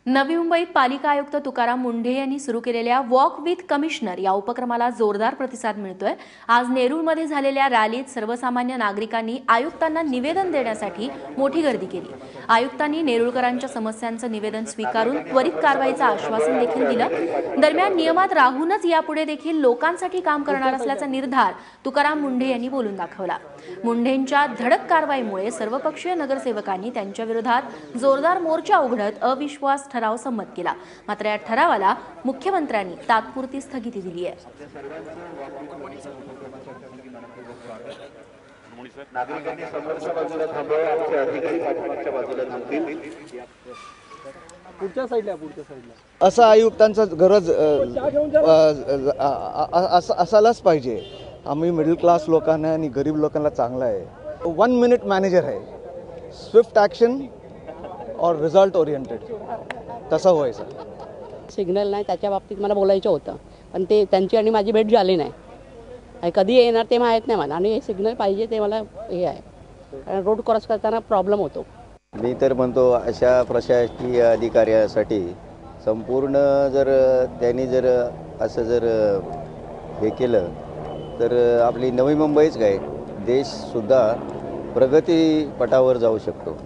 नवी मुंबईत पालिका आयुक्त तुकाराम मुंढे यांनी सुरू केलेल्या वॉक विथ कमिशनर या उपक्रमाला जोरदार प्रतिसाद मिळतोय। आज नेरूळमध्ये झालेल्या रॅलीत सर्वसामान्य नागरिकांनी आयुक्तांना निवेदन देण्यासाठी मोठी गर्दी केली। आयुक्तांनी नेरूळकरांच्या समस्यांचं निवेदन स्वीकारून त्वरित कारवाईचं आश्वासन देखील दिलं। दरम्यान नियमात राहूनच यापुढे देखील लोकांसाठी काम करणार असल्याचा निर्धार तुकाराम मुंढे यांनी बोलून दाखवला। मुंढेंच्या धडक कारवाईमुळे सर्वपक्षीय नगरसेवकांनी त्यांच्या विरोधात जोरदार मोर्चा उघडत अविश्वास ठराव संमत केला। मात्र या ठरावाला मुख्यमंत्र्यांनी तात्पुरती स्थगिती दिली आहे। नागरिकांनी समोरच्या बाजूला थांबावे, आमचे अधिकारी पाठीमागच्या बाजूला थांबतील। पुढच्या साईडला असा आयुक्तांचा गरज असायलाच पाहिजे। आम्ही मिडल क्लास लोकांना आणि गरीब लोकांना चांगला आहे। 1 मिनिट मॅनेजर आहे, स्विफ्ट ॲक्शन और रिझल्ट ओरिएंटेड तसं व्हायचं। सिग्नल नाही त्याच्या बाबतीत मला बोलायचं होतं, पण ते त्यांची आणि माझी भेट झाली नाही। कधी येणार ते माहीत नाही मला, आणि हे सिग्नल पाहिजे ते मला हे आहे, कारण रोड क्रॉस करताना प्रॉब्लेम होतो। मी तर म्हणतो अशा प्रशासकीय अधिकाऱ्यासाठी संपूर्ण जर त्यांनी जर असं जर हे केलं तर आपली नवी मुंबईच काय देशसुद्धा प्रगतीपटावर जाऊ शकतो।